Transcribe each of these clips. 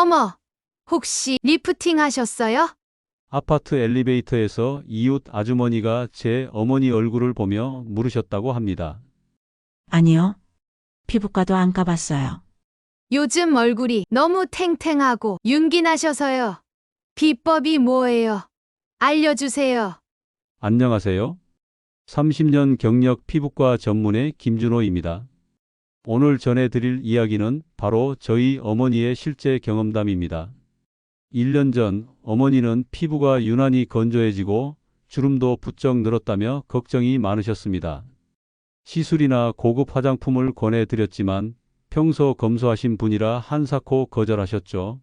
어머, 혹시 리프팅 하셨어요? 아파트 엘리베이터에서 이웃 아주머니가 제 어머니 얼굴을 보며 물으셨다고 합니다. 아니요. 피부과도 안 가봤어요. 요즘 얼굴이 너무 탱탱하고 윤기 나셔서요. 비법이 뭐예요? 알려주세요. 안녕하세요. 30년 경력 피부과 전문의 김준호입니다. 오늘 전해드릴 이야기는 바로 저희 어머니의 실제 경험담입니다. 1년 전 어머니는 피부가 유난히 건조해지고 주름도 부쩍 늘었다며 걱정이 많으셨습니다. 시술이나 고급 화장품을 권해드렸지만 평소 검소하신 분이라 한사코 거절하셨죠.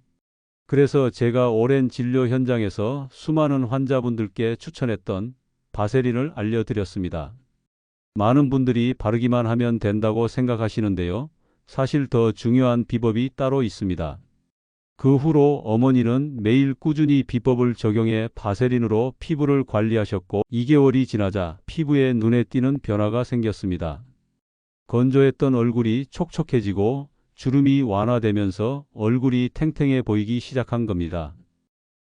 그래서 제가 오랜 진료 현장에서 수많은 환자분들께 추천했던 바세린을 알려드렸습니다. 많은 분들이 바르기만 하면 된다고 생각하시는데요. 사실 더 중요한 비법이 따로 있습니다. 그 후로 어머니는 매일 꾸준히 비법을 적용해 바세린으로 피부를 관리하셨고 2개월이 지나자 피부에 눈에 띄는 변화가 생겼습니다. 건조했던 얼굴이 촉촉해지고 주름이 완화되면서 얼굴이 탱탱해 보이기 시작한 겁니다.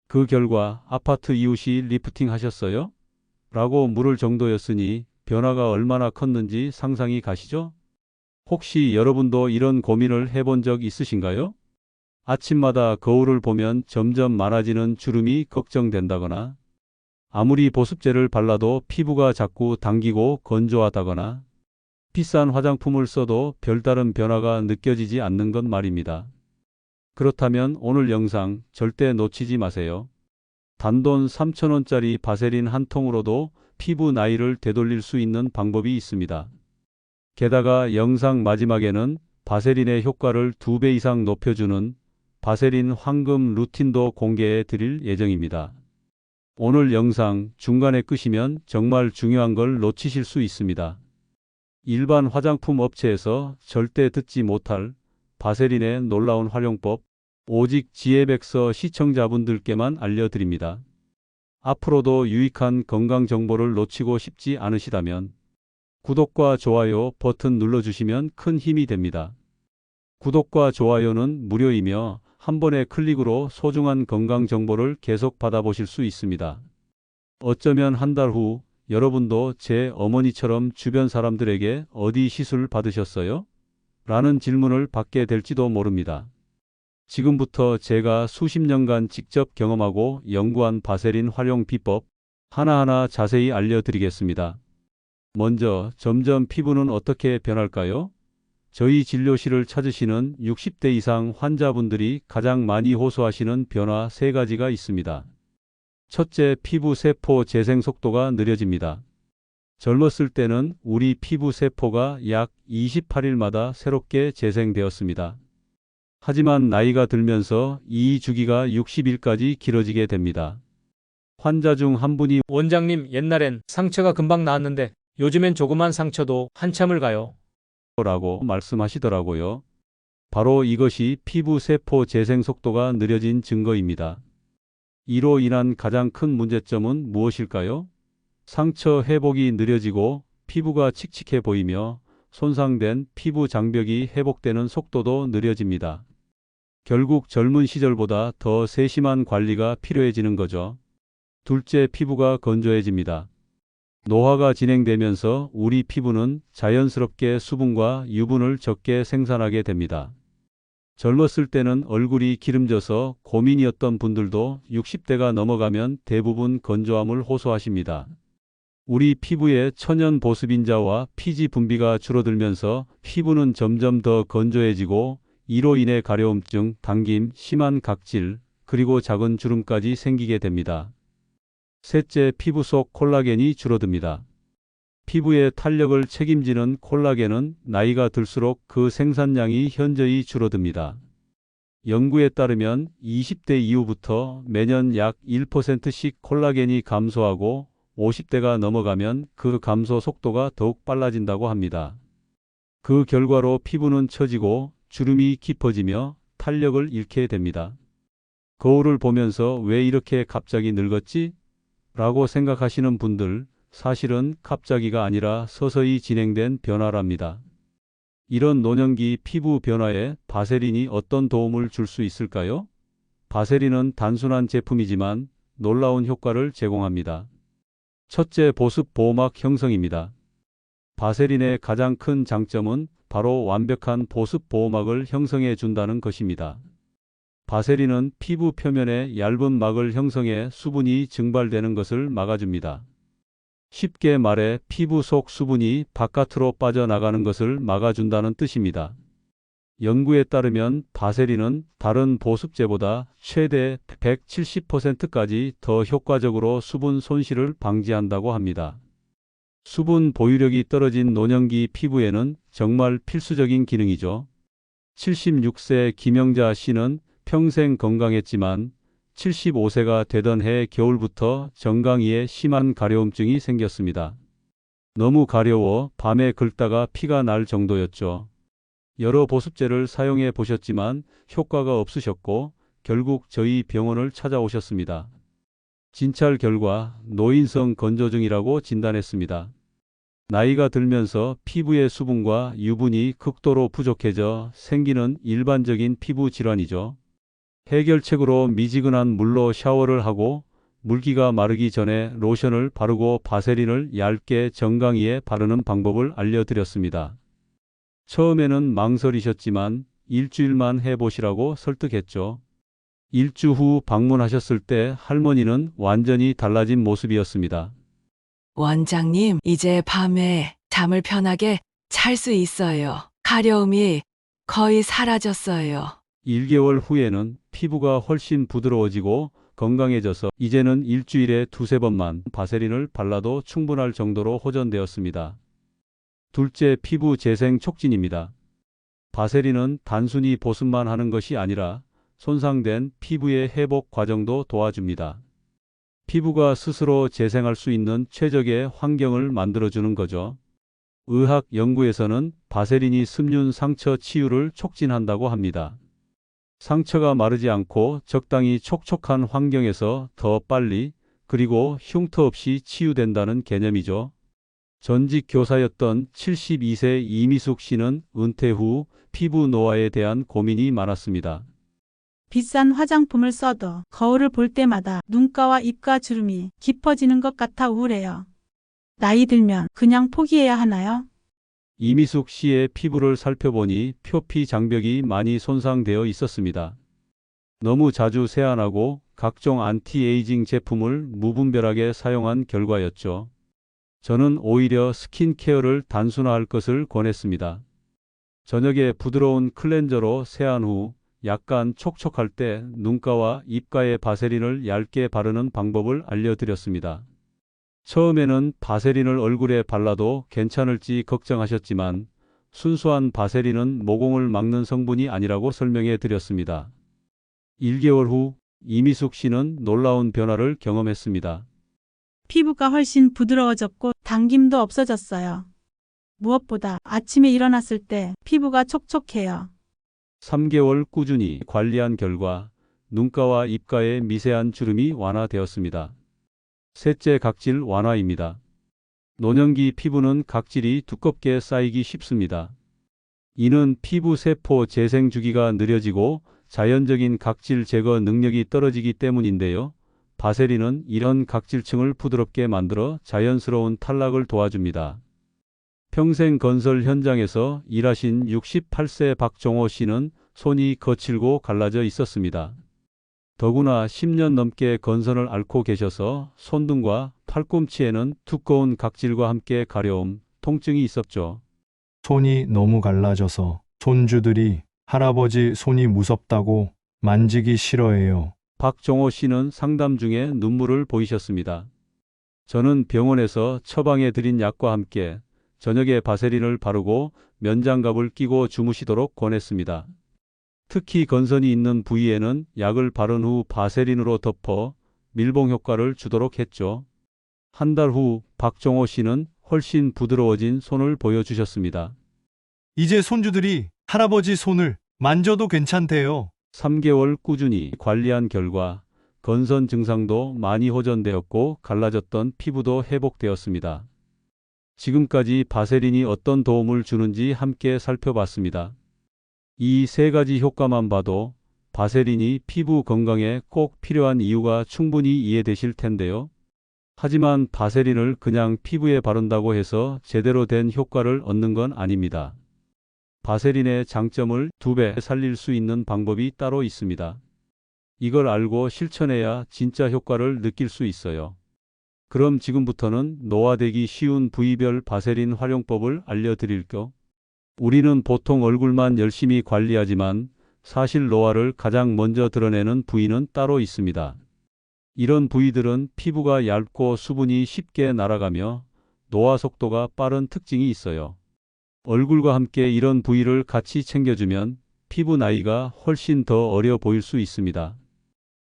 그 결과 아파트 이웃이 리프팅 하셨어요? 라고 물을 정도였으니 변화가 얼마나 컸는지 상상이 가시죠? 혹시 여러분도 이런 고민을 해본 적 있으신가요? 아침마다 거울을 보면 점점 많아지는 주름이 걱정된다거나, 아무리 보습제를 발라도 피부가 자꾸 당기고 건조하다거나, 비싼 화장품을 써도 별다른 변화가 느껴지지 않는 것 말입니다. 그렇다면 오늘 영상 절대 놓치지 마세요. 단돈 3,000원짜리 바세린 한 통으로도 피부 나이를 되돌릴 수 있는 방법이 있습니다. 게다가 영상 마지막에는 바세린의 효과를 2배 이상 높여주는 바세린 황금 루틴도 공개해 드릴 예정입니다. 오늘 영상 중간에 끄시면 정말 중요한 걸 놓치실 수 있습니다. 일반 화장품 업체에서 절대 듣지 못할 바세린의 놀라운 활용법, 오직 지혜백서 시청자분들께만 알려드립니다. 앞으로도 유익한 건강 정보를 놓치고 싶지 않으시다면 구독과 좋아요 버튼 눌러주시면 큰 힘이 됩니다. 구독과 좋아요는 무료이며 한 번의 클릭으로 소중한 건강 정보를 계속 받아보실 수 있습니다. 어쩌면 한 달 후 여러분도 제 어머니처럼 주변 사람들에게 어디 시술 받으셨어요? 라는 질문을 받게 될지도 모릅니다. 지금부터 제가 수십 년간 직접 경험하고 연구한 바세린 활용 비법 하나하나 자세히 알려드리겠습니다. 먼저 점점 피부는 어떻게 변할까요? 저희 진료실을 찾으시는 60대 이상 환자분들이 가장 많이 호소하시는 변화 3가지가 있습니다. 첫째, 피부 세포 재생 속도가 느려집니다. 젊었을 때는 우리 피부 세포가 약 28일마다 새롭게 재생되었습니다. 하지만 나이가 들면서 이 주기가 60일까지 길어지게 됩니다. 환자 중 한 분이 원장님, 옛날엔 상처가 금방 나았는데 요즘엔 조그만 상처도 한참을 가요. 라고 말씀하시더라고요. 바로 이것이 피부 세포 재생 속도가 느려진 증거입니다. 이로 인한 가장 큰 문제점은 무엇일까요? 상처 회복이 느려지고 피부가 칙칙해 보이며 손상된 피부 장벽이 회복되는 속도도 느려집니다. 결국 젊은 시절보다 더 세심한 관리가 필요해지는 거죠. 둘째, 피부가 건조해집니다. 노화가 진행되면서 우리 피부는 자연스럽게 수분과 유분을 적게 생산하게 됩니다. 젊었을 때는 얼굴이 기름져서 고민이었던 분들도 60대가 넘어가면 대부분 건조함을 호소하십니다. 우리 피부의 천연 보습인자와 피지 분비가 줄어들면서 피부는 점점 더 건조해지고 이로 인해 가려움증, 당김, 심한 각질, 그리고 작은 주름까지 생기게 됩니다. 셋째, 피부 속 콜라겐이 줄어듭니다. 피부의 탄력을 책임지는 콜라겐은 나이가 들수록 그 생산량이 현저히 줄어듭니다. 연구에 따르면 20대 이후부터 매년 약 1%씩 콜라겐이 감소하고 50대가 넘어가면 그 감소 속도가 더욱 빨라진다고 합니다. 그 결과로 피부는 처지고 주름이 깊어지며 탄력을 잃게 됩니다. 거울을 보면서 왜 이렇게 갑자기 늙었지? 라고 생각하시는 분들, 사실은 갑자기가 아니라 서서히 진행된 변화랍니다. 이런 노년기 피부 변화에 바세린이 어떤 도움을 줄 수 있을까요? 바세린은 단순한 제품이지만 놀라운 효과를 제공합니다. 첫째, 보습 보호막 형성입니다. 바세린의 가장 큰 장점은 바로 완벽한 보습 보호막을 형성해 준다는 것입니다. 바세린은 피부 표면에 얇은 막을 형성해 수분이 증발되는 것을 막아줍니다. 쉽게 말해 피부 속 수분이 바깥으로 빠져나가는 것을 막아준다는 뜻입니다. 연구에 따르면 바세린은 다른 보습제보다 최대 170%까지 더 효과적으로 수분 손실을 방지한다고 합니다. 수분 보유력이 떨어진 노년기 피부에는 정말 필수적인 기능이죠. 76세 김영자 씨는 평생 건강했지만 75세가 되던 해 겨울부터 정강이에 심한 가려움증이 생겼습니다. 너무 가려워 밤에 긁다가 피가 날 정도였죠. 여러 보습제를 사용해 보셨지만 효과가 없으셨고 결국 저희 병원을 찾아오셨습니다. 진찰 결과 노인성 건조증이라고 진단했습니다. 나이가 들면서 피부의 수분과 유분이 극도로 부족해져 생기는 일반적인 피부 질환이죠. 해결책으로 미지근한 물로 샤워를 하고 물기가 마르기 전에 로션을 바르고 바세린을 얇게 정강이에 바르는 방법을 알려드렸습니다. 처음에는 망설이셨지만 일주일만 해보시라고 설득했죠. 일주 후 방문하셨을 때 할머니는 완전히 달라진 모습이었습니다. 원장님, 이제 밤에 잠을 편하게 잘 수 있어요. 가려움이 거의 사라졌어요. 1개월 후에는 피부가 훨씬 부드러워지고 건강해져서 이제는 일주일에 2~3번만 바세린을 발라도 충분할 정도로 호전되었습니다. 둘째, 피부 재생 촉진입니다. 바세린은 단순히 보습만 하는 것이 아니라 손상된 피부의 회복 과정도 도와줍니다. 피부가 스스로 재생할 수 있는 최적의 환경을 만들어주는 거죠. 의학 연구에서는 바세린이 습륜 상처 치유를 촉진한다고 합니다. 상처가 마르지 않고 적당히 촉촉한 환경에서 더 빨리 그리고 흉터 없이 치유된다는 개념이죠. 전직 교사였던 72세 이미숙 씨는 은퇴 후 피부 노화에 대한 고민이 많았습니다. 비싼 화장품을 써도 거울을 볼 때마다 눈가와 입가 주름이 깊어지는 것 같아 우울해요. 나이 들면 그냥 포기해야 하나요? 이미숙 씨의 피부를 살펴보니 표피 장벽이 많이 손상되어 있었습니다. 너무 자주 세안하고 각종 안티에이징 제품을 무분별하게 사용한 결과였죠. 저는 오히려 스킨케어를 단순화할 것을 권했습니다. 저녁에 부드러운 클렌저로 세안 후 약간 촉촉할 때 눈가와 입가에 바세린을 얇게 바르는 방법을 알려드렸습니다. 처음에는 바세린을 얼굴에 발라도 괜찮을지 걱정하셨지만 순수한 바세린은 모공을 막는 성분이 아니라고 설명해 드렸습니다. 1개월 후 이미숙 씨는 놀라운 변화를 경험했습니다. 피부가 훨씬 부드러워졌고 당김도 없어졌어요. 무엇보다 아침에 일어났을 때 피부가 촉촉해요. 3개월 꾸준히 관리한 결과 눈가와 입가의 미세한 주름이 완화되었습니다. 셋째, 각질 완화입니다. 노년기 피부는 각질이 두껍게 쌓이기 쉽습니다. 이는 피부 세포 재생 주기가 느려지고 자연적인 각질 제거 능력이 떨어지기 때문인데요. 바세린은 이런 각질층을 부드럽게 만들어 자연스러운 탈락을 도와줍니다. 평생 건설 현장에서 일하신 68세 박종호 씨는 손이 거칠고 갈라져 있었습니다. 더구나 10년 넘게 건선을 앓고 계셔서 손등과 팔꿈치에는 두꺼운 각질과 함께 가려움, 통증이 있었죠. 손이 너무 갈라져서 손주들이 할아버지 손이 무섭다고 만지기 싫어해요. 박종호 씨는 상담 중에 눈물을 보이셨습니다. 저는 병원에서 처방해 드린 약과 함께 저녁에 바세린을 바르고 면장갑을 끼고 주무시도록 권했습니다. 특히 건선이 있는 부위에는 약을 바른 후 바세린으로 덮어 밀봉 효과를 주도록 했죠. 한 달 후 박종호 씨는 훨씬 부드러워진 손을 보여주셨습니다. 이제 손주들이 할아버지 손을 만져도 괜찮대요. 3개월 꾸준히 관리한 결과 건선 증상도 많이 호전되었고 갈라졌던 피부도 회복되었습니다. 지금까지 바세린이 어떤 도움을 주는지 함께 살펴봤습니다. 이 세 가지 효과만 봐도 바세린이 피부 건강에 꼭 필요한 이유가 충분히 이해되실 텐데요. 하지만 바세린을 그냥 피부에 바른다고 해서 제대로 된 효과를 얻는 건 아닙니다. 바세린의 장점을 2배 살릴 수 있는 방법이 따로 있습니다. 이걸 알고 실천해야 진짜 효과를 느낄 수 있어요. 그럼 지금부터는 노화되기 쉬운 부위별 바세린 활용법을 알려드릴게요. 우리는 보통 얼굴만 열심히 관리하지만 사실 노화를 가장 먼저 드러내는 부위는 따로 있습니다. 이런 부위들은 피부가 얇고 수분이 쉽게 날아가며 노화 속도가 빠른 특징이 있어요. 얼굴과 함께 이런 부위를 같이 챙겨주면 피부 나이가 훨씬 더 어려 보일 수 있습니다.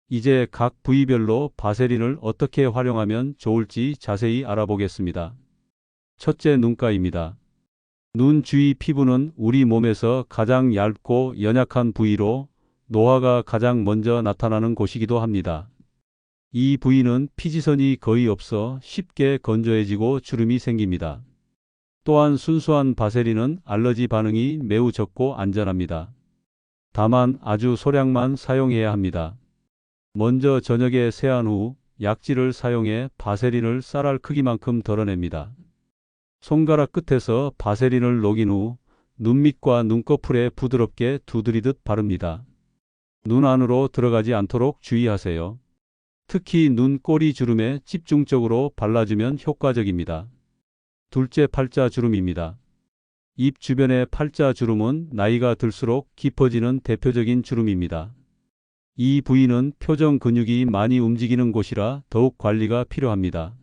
이제 각 부위별로 바세린을 어떻게 활용하면 좋을지 자세히 알아보겠습니다. 첫째, 눈가입니다. 눈 주위 피부는 우리 몸에서 가장 얇고 연약한 부위로 노화가 가장 먼저 나타나는 곳이기도 합니다. 이 부위는 피지선이 거의 없어 쉽게 건조해지고 주름이 생깁니다. 또한 순수한 바세린은 알러지 반응이 매우 적고 안전합니다. 다만 아주 소량만 사용해야 합니다. 먼저 저녁에 세안 후 약지를 사용해 바세린을 쌀알 크기만큼 덜어냅니다. 손가락 끝에서 바세린을 녹인 후 눈 밑과 눈꺼풀에 부드럽게 두드리듯 바릅니다. 눈 안으로 들어가지 않도록 주의하세요. 특히 눈 꼬리 주름에 집중적으로 발라주면 효과적입니다. 둘째, 팔자 주름입니다. 입 주변의 팔자 주름은 나이가 들수록 깊어지는 대표적인 주름입니다. 이 부위는 표정 근육이 많이 움직이는 곳이라 더욱 관리가 필요합니다.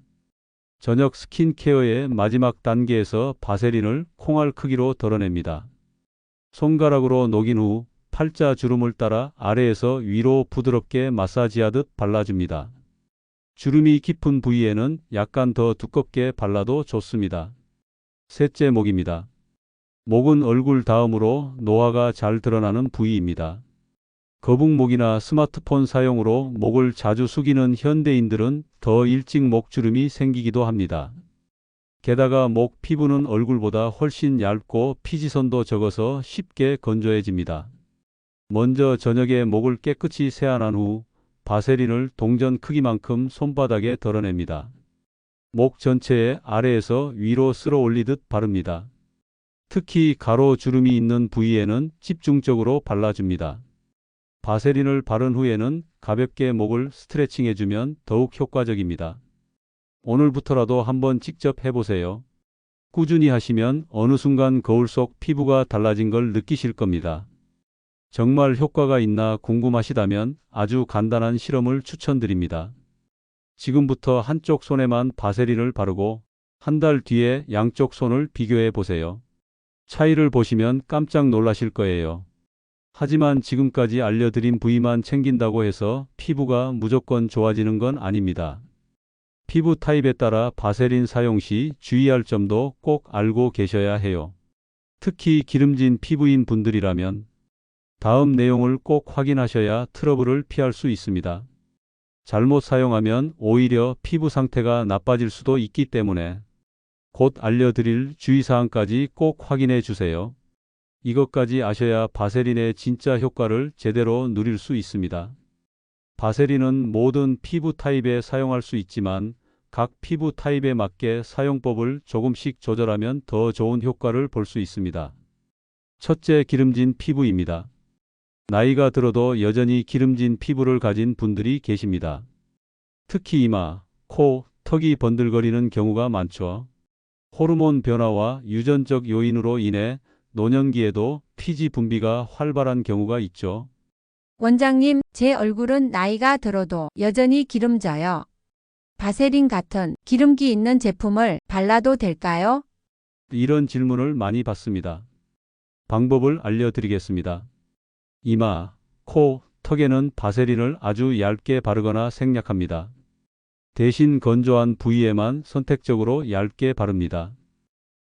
저녁 스킨케어의 마지막 단계에서 바세린을 콩알 크기로 덜어냅니다. 손가락으로 녹인 후 팔자 주름을 따라 아래에서 위로 부드럽게 마사지하듯 발라줍니다. 주름이 깊은 부위에는 약간 더 두껍게 발라도 좋습니다. 셋째, 목입니다. 목은 얼굴 다음으로 노화가 잘 드러나는 부위입니다. 거북목이나 스마트폰 사용으로 목을 자주 숙이는 현대인들은 더 일찍 목주름이 생기기도 합니다. 게다가 목 피부는 얼굴보다 훨씬 얇고 피지선도 적어서 쉽게 건조해집니다. 먼저 저녁에 목을 깨끗이 세안한 후 바세린을 동전 크기만큼 손바닥에 덜어냅니다. 목 전체에 아래에서 위로 쓸어 올리듯 바릅니다. 특히 가로 주름이 있는 부위에는 집중적으로 발라줍니다. 바세린을 바른 후에는 가볍게 목을 스트레칭해주면 더욱 효과적입니다. 오늘부터라도 한번 직접 해보세요. 꾸준히 하시면 어느 순간 거울 속 피부가 달라진 걸 느끼실 겁니다. 정말 효과가 있나 궁금하시다면 아주 간단한 실험을 추천드립니다. 지금부터 한쪽 손에만 바세린을 바르고 한 달 뒤에 양쪽 손을 비교해 보세요. 차이를 보시면 깜짝 놀라실 거예요. 하지만 지금까지 알려드린 부위만 챙긴다고 해서 피부가 무조건 좋아지는 건 아닙니다. 피부 타입에 따라 바세린 사용 시 주의할 점도 꼭 알고 계셔야 해요. 특히 기름진 피부인 분들이라면 다음 내용을 꼭 확인하셔야 트러블을 피할 수 있습니다. 잘못 사용하면 오히려 피부 상태가 나빠질 수도 있기 때문에 곧 알려드릴 주의사항까지 꼭 확인해 주세요. 이것까지 아셔야 바세린의 진짜 효과를 제대로 누릴 수 있습니다. 바세린은 모든 피부 타입에 사용할 수 있지만 각 피부 타입에 맞게 사용법을 조금씩 조절하면 더 좋은 효과를 볼 수 있습니다. 첫째, 기름진 피부입니다. 나이가 들어도 여전히 기름진 피부를 가진 분들이 계십니다. 특히 이마, 코, 턱이 번들거리는 경우가 많죠. 호르몬 변화와 유전적 요인으로 인해 노년기에도 피지 분비가 활발한 경우가 있죠. 원장님, 제 얼굴은 나이가 들어도 여전히 기름져요. 바세린 같은 기름기 있는 제품을 발라도 될까요? 이런 질문을 많이 받습니다. 방법을 알려드리겠습니다. 이마, 코, 턱에는 바세린을 아주 얇게 바르거나 생략합니다. 대신 건조한 부위에만 선택적으로 얇게 바릅니다.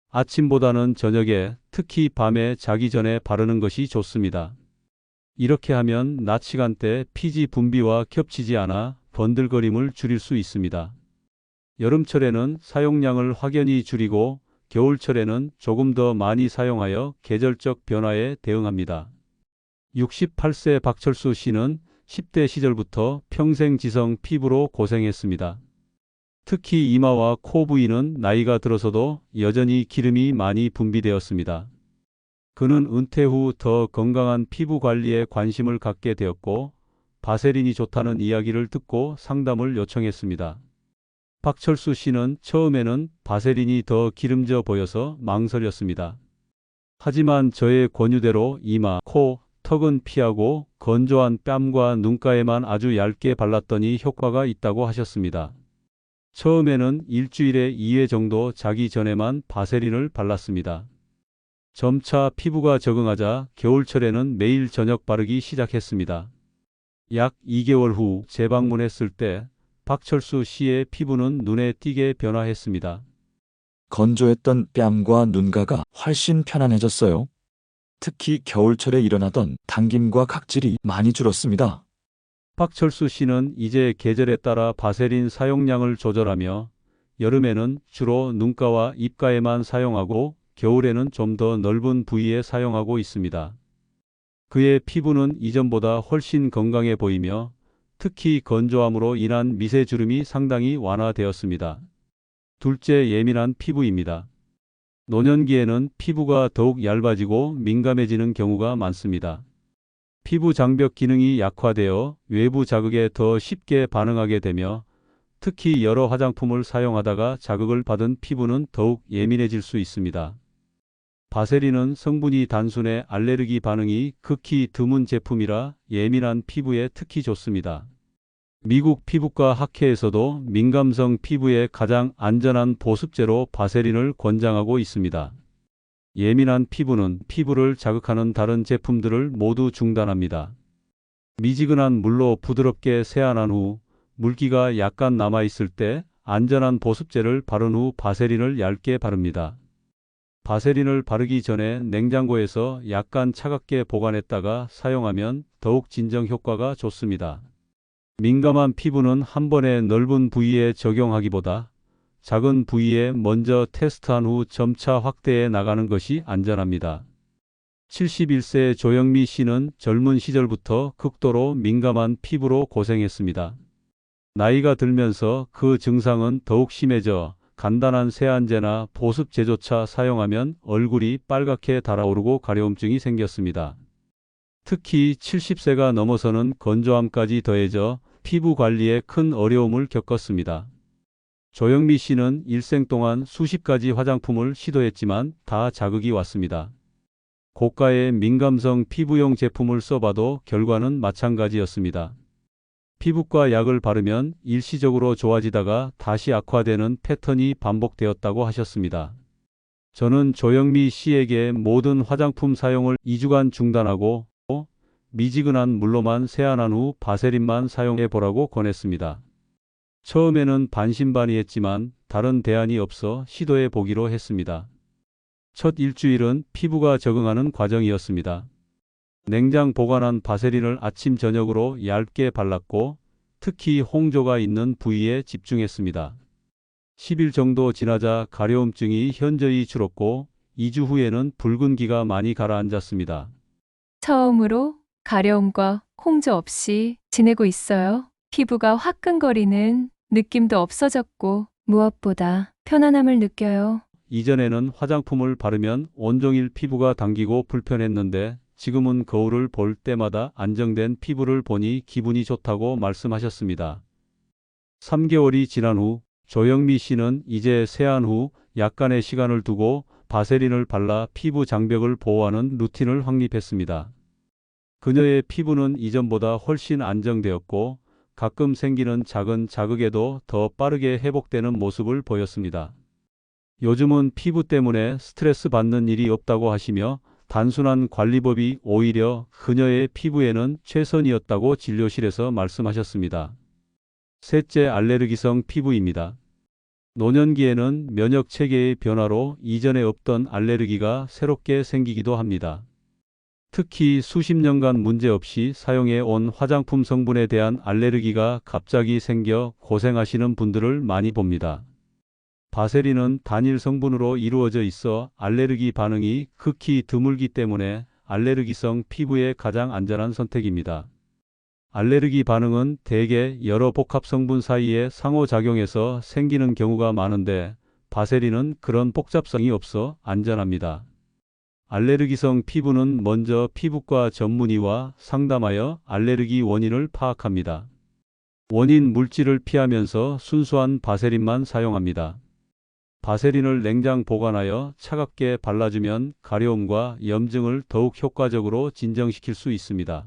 아침보다는 저녁에, 특히 밤에 자기 전에 바르는 것이 좋습니다. 이렇게 하면 낮 시간대 피지 분비와 겹치지 않아 번들거림을 줄일 수 있습니다. 여름철에는 사용량을 확연히 줄이고 겨울철에는 조금 더 많이 사용하여 계절적 변화에 대응합니다. 68세 박철수 씨는 10대 시절부터 평생지성 피부로 고생했습니다. 특히 이마와 코 부위는 나이가 들어서도 여전히 기름이 많이 분비되었습니다. 그는 은퇴 후 더 건강한 피부 관리에 관심을 갖게 되었고 바세린이 좋다는 이야기를 듣고 상담을 요청했습니다. 박철수 씨는 처음에는 바세린이 더 기름져 보여서 망설였습니다. 하지만 저의 권유대로 이마, 코, 턱은 피하고 건조한 뺨과 눈가에만 아주 얇게 발랐더니 효과가 있다고 하셨습니다. 처음에는 일주일에 2회 정도 자기 전에만 바세린을 발랐습니다. 점차 피부가 적응하자 겨울철에는 매일 저녁 바르기 시작했습니다. 약 2개월 후 재방문했을 때 박철수 씨의 피부는 눈에 띄게 변화했습니다. 건조했던 뺨과 눈가가 훨씬 편안해졌어요. 특히 겨울철에 일어나던 당김과 각질이 많이 줄었습니다. 박철수 씨는 이제 계절에 따라 바세린 사용량을 조절하며 여름에는 주로 눈가와 입가에만 사용하고 겨울에는 좀 더 넓은 부위에 사용하고 있습니다. 그의 피부는 이전보다 훨씬 건강해 보이며 특히 건조함으로 인한 미세주름이 상당히 완화되었습니다. 둘째, 예민한 피부입니다. 노년기에는 피부가 더욱 얇아지고 민감해지는 경우가 많습니다. 피부 장벽 기능이 약화되어 외부 자극에 더 쉽게 반응하게 되며 특히 여러 화장품을 사용하다가 자극을 받은 피부는 더욱 예민해질 수 있습니다. 바세린은 성분이 단순해 알레르기 반응이 극히 드문 제품이라 예민한 피부에 특히 좋습니다. 미국 피부과 학회에서도 민감성 피부에 가장 안전한 보습제로 바세린을 권장하고 있습니다. 예민한 피부는 피부를 자극하는 다른 제품들을 모두 중단합니다. 미지근한 물로 부드럽게 세안한 후 물기가 약간 남아있을 때 안전한 보습제를 바른 후 바세린을 얇게 바릅니다. 바세린을 바르기 전에 냉장고에서 약간 차갑게 보관했다가 사용하면 더욱 진정 효과가 좋습니다. 민감한 피부는 한 번에 넓은 부위에 적용하기보다 작은 부위에 먼저 테스트한 후 점차 확대해 나가는 것이 안전합니다. 71세 조영미 씨는 젊은 시절부터 극도로 민감한 피부로 고생했습니다. 나이가 들면서 그 증상은 더욱 심해져 간단한 세안제나 보습제조차 사용하면 얼굴이 빨갛게 달아오르고 가려움증이 생겼습니다. 특히 70세가 넘어서는 건조함까지 더해져 피부 관리에 큰 어려움을 겪었습니다. 조영미 씨는 일생 동안 수십 가지 화장품을 시도했지만 다 자극이 왔습니다. 고가의 민감성 피부용 제품을 써봐도 결과는 마찬가지였습니다. 피부과 약을 바르면 일시적으로 좋아지다가 다시 악화되는 패턴이 반복되었다고 하셨습니다. 저는 조영미 씨에게 모든 화장품 사용을 2주간 중단하고 미지근한 물로만 세안한 후 바세린만 사용해 보라고 권했습니다. 처음에는 반신반의했지만 다른 대안이 없어 시도해 보기로 했습니다. 첫 일주일은 피부가 적응하는 과정이었습니다. 냉장 보관한 바세린을 아침 저녁으로 얇게 발랐고 특히 홍조가 있는 부위에 집중했습니다. 10일 정도 지나자 가려움증이 현저히 줄었고 2주 후에는 붉은기가 많이 가라앉았습니다. 처음으로 가려움과 홍조 없이 지내고 있어요. 피부가 화끈거리는 느낌도 없어졌고 무엇보다 편안함을 느껴요. 이전에는 화장품을 바르면 온종일 피부가 당기고 불편했는데 지금은 거울을 볼 때마다 안정된 피부를 보니 기분이 좋다고 말씀하셨습니다. 3개월이 지난 후 조영미 씨는 이제 세안 후 약간의 시간을 두고 바세린을 발라 피부 장벽을 보호하는 루틴을 확립했습니다. 그녀의 피부는 이전보다 훨씬 안정되었고 가끔 생기는 작은 자극에도 더 빠르게 회복되는 모습을 보였습니다. 요즘은 피부 때문에 스트레스 받는 일이 없다고 하시며 단순한 관리법이 오히려 그녀의 피부에는 최선이었다고 진료실에서 말씀하셨습니다. 셋째, 알레르기성 피부입니다. 노년기에는 면역 체계의 변화로 이전에 없던 알레르기가 새롭게 생기기도 합니다. 특히 수십 년간 문제없이 사용해 온 화장품 성분에 대한 알레르기가 갑자기 생겨 고생하시는 분들을 많이 봅니다. 바세린은 단일 성분으로 이루어져 있어 알레르기 반응이 극히 드물기 때문에 알레르기성 피부에 가장 안전한 선택입니다. 알레르기 반응은 대개 여러 복합 성분 사이에 상호작용해서 생기는 경우가 많은데 바세린은 그런 복잡성이 없어 안전합니다. 알레르기성 피부는 먼저 피부과 전문의와 상담하여 알레르기 원인을 파악합니다. 원인 물질을 피하면서 순수한 바세린만 사용합니다. 바세린을 냉장 보관하여 차갑게 발라주면 가려움과 염증을 더욱 효과적으로 진정시킬 수 있습니다.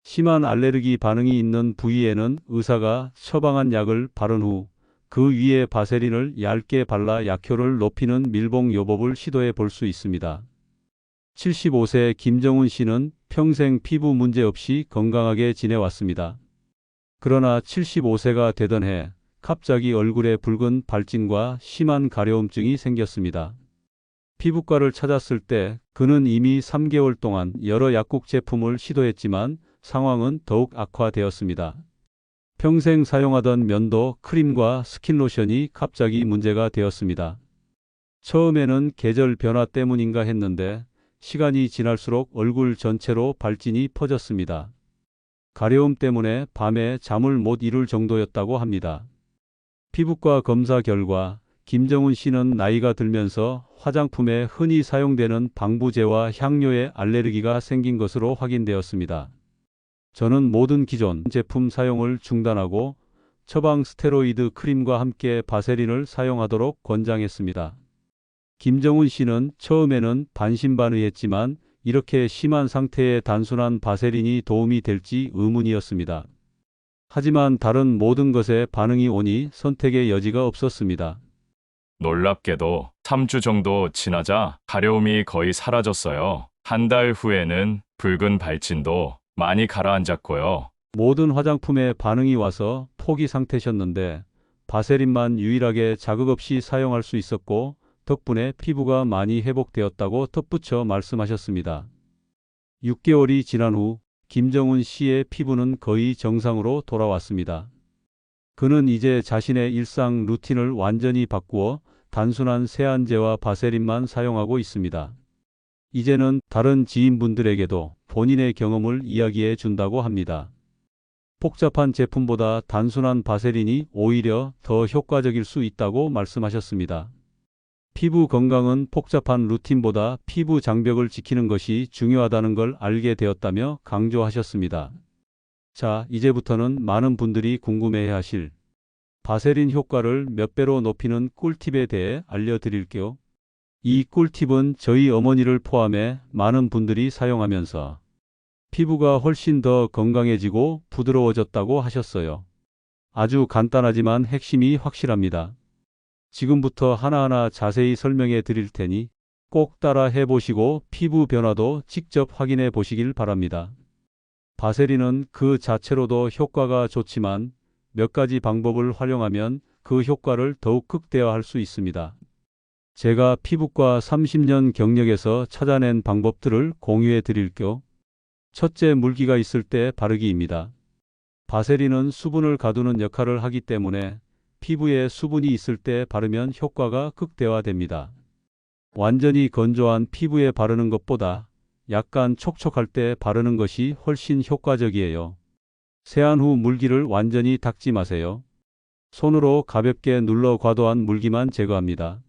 심한 알레르기 반응이 있는 부위에는 의사가 처방한 약을 바른 후 그 위에 바세린을 얇게 발라 약효를 높이는 밀봉요법을 시도해 볼 수 있습니다. 75세 김정훈 씨는 평생 피부 문제 없이 건강하게 지내왔습니다. 그러나 75세가 되던 해 갑자기 얼굴에 붉은 발진과 심한 가려움증이 생겼습니다. 피부과를 찾았을 때 그는 이미 3개월 동안 여러 약국 제품을 시도했지만 상황은 더욱 악화되었습니다. 평생 사용하던 면도, 크림과 스킨로션이 갑자기 문제가 되었습니다. 처음에는 계절 변화 때문인가 했는데 시간이 지날수록 얼굴 전체로 발진이 퍼졌습니다. 가려움 때문에 밤에 잠을 못 이룰 정도였다고 합니다. 피부과 검사 결과 김정훈 씨는 나이가 들면서 화장품에 흔히 사용되는 방부제와 향료에 알레르기가 생긴 것으로 확인되었습니다. 저는 모든 기존 제품 사용을 중단하고 처방 스테로이드 크림과 함께 바세린을 사용하도록 권장했습니다. 김정훈 씨는 처음에는 반신반의했지만 이렇게 심한 상태에 단순한 바세린이 도움이 될지 의문이었습니다. 하지만 다른 모든 것에 반응이 오니 선택의 여지가 없었습니다. 놀랍게도 3주 정도 지나자 가려움이 거의 사라졌어요. 한 달 후에는 붉은 발진도 많이 가라앉았고요. 모든 화장품에 반응이 와서 포기 상태셨는데 바세린만 유일하게 자극 없이 사용할 수 있었고 덕분에 피부가 많이 회복되었다고 덧붙여 말씀하셨습니다. 6개월이 지난 후 김정훈 씨의 피부는 거의 정상으로 돌아왔습니다. 그는 이제 자신의 일상 루틴을 완전히 바꾸어 단순한 세안제와 바세린만 사용하고 있습니다. 이제는 다른 지인분들에게도 본인의 경험을 이야기해 준다고 합니다. 복잡한 제품보다 단순한 바세린이 오히려 더 효과적일 수 있다고 말씀하셨습니다. 피부 건강은 복잡한 루틴보다 피부 장벽을 지키는 것이 중요하다는 걸 알게 되었다며 강조하셨습니다. 자, 이제부터는 많은 분들이 궁금해해 하실 바세린 효과를 몇 배로 높이는 꿀팁에 대해 알려드릴게요. 이 꿀팁은 저희 어머니를 포함해 많은 분들이 사용하면서 피부가 훨씬 더 건강해지고 부드러워졌다고 하셨어요. 아주 간단하지만 핵심이 확실합니다. 지금부터 하나하나 자세히 설명해 드릴 테니 꼭 따라 해보시고 피부 변화도 직접 확인해 보시길 바랍니다. 바세린은 그 자체로도 효과가 좋지만 몇 가지 방법을 활용하면 그 효과를 더욱 극대화할 수 있습니다. 제가 피부과 30년 경력에서 찾아낸 방법들을 공유해 드릴게요. 첫째, 물기가 있을 때 바르기입니다. 바세린은 수분을 가두는 역할을 하기 때문에 피부에 수분이 있을 때 바르면 효과가 극대화됩니다. 완전히 건조한 피부에 바르는 것보다 약간 촉촉할 때 바르는 것이 훨씬 효과적이에요. 세안 후 물기를 완전히 닦지 마세요. 손으로 가볍게 눌러 과도한 물기만 제거합니다.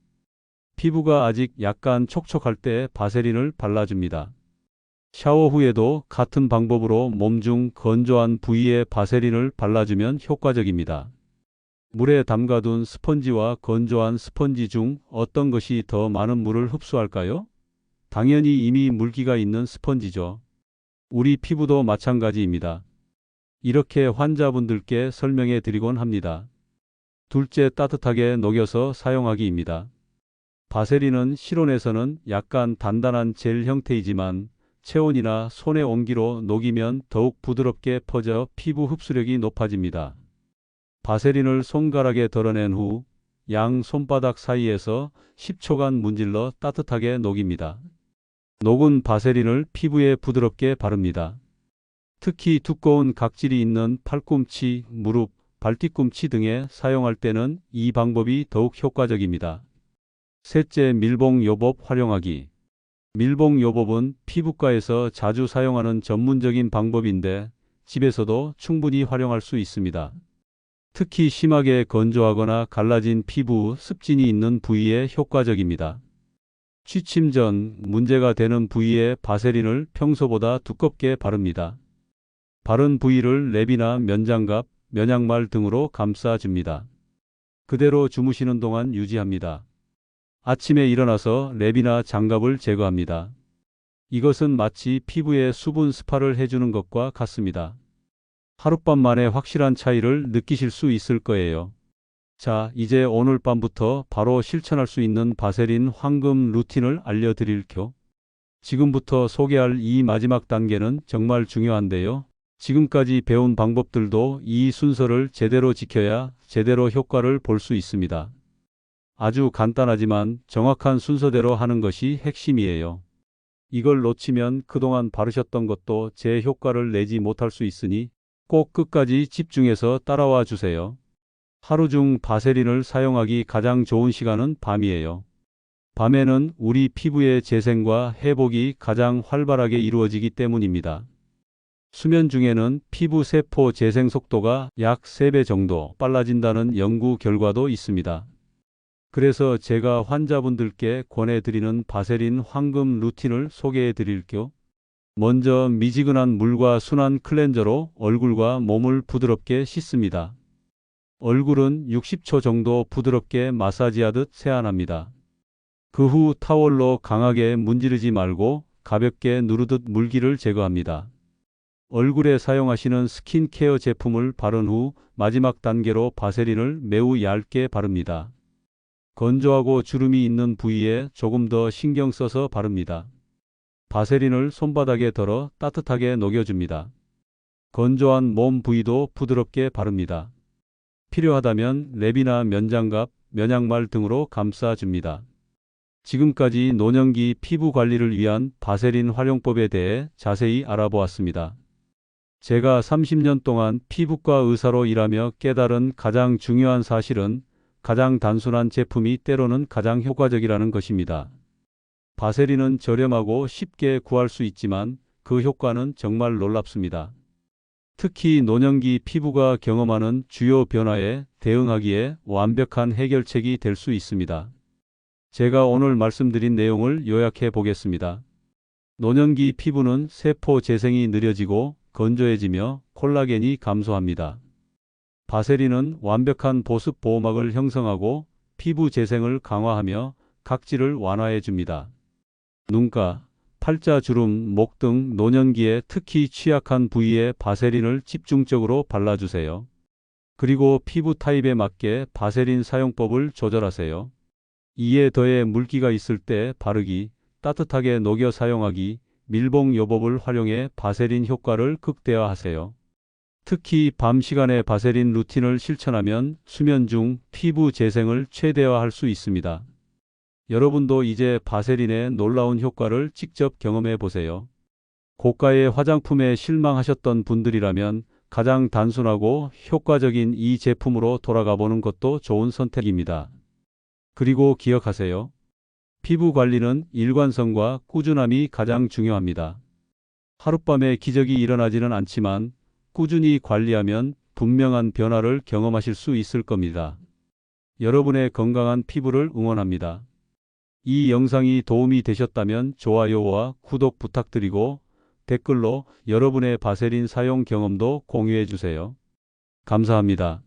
피부가 아직 약간 촉촉할 때 바세린을 발라줍니다. 샤워 후에도 같은 방법으로 몸 중 건조한 부위에 바세린을 발라주면 효과적입니다. 물에 담가둔 스펀지와 건조한 스펀지 중 어떤 것이 더 많은 물을 흡수할까요? 당연히 이미 물기가 있는 스펀지죠. 우리 피부도 마찬가지입니다. 이렇게 환자분들께 설명해 드리곤 합니다. 둘째, 따뜻하게 녹여서 사용하기입니다. 바세린은 실온에서는 약간 단단한 젤 형태이지만 체온이나 손의 온기로 녹이면 더욱 부드럽게 퍼져 피부 흡수력이 높아집니다. 바세린을 손가락에 덜어낸 후 양 손바닥 사이에서 10초간 문질러 따뜻하게 녹입니다. 녹은 바세린을 피부에 부드럽게 바릅니다. 특히 두꺼운 각질이 있는 팔꿈치, 무릎, 발뒤꿈치 등에 사용할 때는 이 방법이 더욱 효과적입니다. 셋째, 밀봉요법 활용하기. 밀봉 요법은 피부과에서 자주 사용하는 전문적인 방법인데 집에서도 충분히 활용할 수 있습니다. 특히 심하게 건조하거나 갈라진 피부, 습진이 있는 부위에 효과적입니다. 취침 전 문제가 되는 부위에 바세린을 평소보다 두껍게 바릅니다. 바른 부위를 랩이나 면장갑, 면양말 등으로 감싸줍니다. 그대로 주무시는 동안 유지합니다. 아침에 일어나서 랩이나 장갑을 제거합니다. 이것은 마치 피부에 수분 스파를 해주는 것과 같습니다. 하룻밤 만에 확실한 차이를 느끼실 수 있을 거예요. 자, 이제 오늘 밤부터 바로 실천할 수 있는 바세린 황금 루틴을 알려드릴게요. 지금부터 소개할 이 마지막 단계는 정말 중요한데요. 지금까지 배운 방법들도 이 순서를 제대로 지켜야 제대로 효과를 볼 수 있습니다. 아주 간단하지만 정확한 순서대로 하는 것이 핵심이에요. 이걸 놓치면 그동안 바르셨던 것도 제 효과를 내지 못할 수 있으니 꼭 끝까지 집중해서 따라와 주세요. 하루 중 바세린을 사용하기 가장 좋은 시간은 밤이에요. 밤에는 우리 피부의 재생과 회복이 가장 활발하게 이루어지기 때문입니다. 수면 중에는 피부 세포 재생 속도가 약 3배 정도 빨라진다는 연구 결과도 있습니다. 그래서 제가 환자분들께 권해드리는 바세린 황금 루틴을 소개해 드릴게요. 먼저 미지근한 물과 순한 클렌저로 얼굴과 몸을 부드럽게 씻습니다. 얼굴은 60초 정도 부드럽게 마사지하듯 세안합니다. 그 후 타월로 강하게 문지르지 말고 가볍게 누르듯 물기를 제거합니다. 얼굴에 사용하시는 스킨케어 제품을 바른 후 마지막 단계로 바세린을 매우 얇게 바릅니다. 건조하고 주름이 있는 부위에 조금 더 신경 써서 바릅니다. 바세린을 손바닥에 덜어 따뜻하게 녹여줍니다. 건조한 몸 부위도 부드럽게 바릅니다. 필요하다면 랩이나 면장갑, 면양말 등으로 감싸줍니다. 지금까지 노년기 피부 관리를 위한 바세린 활용법에 대해 자세히 알아보았습니다. 제가 30년 동안 피부과 의사로 일하며 깨달은 가장 중요한 사실은 가장 단순한 제품이 때로는 가장 효과적이라는 것입니다. 바세린은 저렴하고 쉽게 구할 수 있지만 그 효과는 정말 놀랍습니다. 특히 노년기 피부가 경험하는 주요 변화에 대응하기에 완벽한 해결책이 될 수 있습니다. 제가 오늘 말씀드린 내용을 요약해 보겠습니다. 노년기 피부는 세포 재생이 느려지고 건조해지며 콜라겐이 감소합니다. 바세린은 완벽한 보습 보호막을 형성하고 피부 재생을 강화하며 각질을 완화해 줍니다. 눈가, 팔자 주름, 목 등 노년기에 특히 취약한 부위에 바세린을 집중적으로 발라주세요. 그리고 피부 타입에 맞게 바세린 사용법을 조절하세요. 이에 더해 물기가 있을 때 바르기, 따뜻하게 녹여 사용하기, 밀봉 요법을 활용해 바세린 효과를 극대화하세요. 특히 밤 시간에 바세린 루틴을 실천하면 수면 중 피부 재생을 최대화할 수 있습니다. 여러분도 이제 바세린의 놀라운 효과를 직접 경험해 보세요. 고가의 화장품에 실망하셨던 분들이라면 가장 단순하고 효과적인 이 제품으로 돌아가 보는 것도 좋은 선택입니다. 그리고 기억하세요. 피부 관리는 일관성과 꾸준함이 가장 중요합니다. 하룻밤에 기적이 일어나지는 않지만 꾸준히 관리하면 분명한 변화를 경험하실 수 있을 겁니다. 여러분의 건강한 피부를 응원합니다. 이 영상이 도움이 되셨다면 좋아요와 구독 부탁드리고 댓글로 여러분의 바세린 사용 경험도 공유해 주세요. 감사합니다.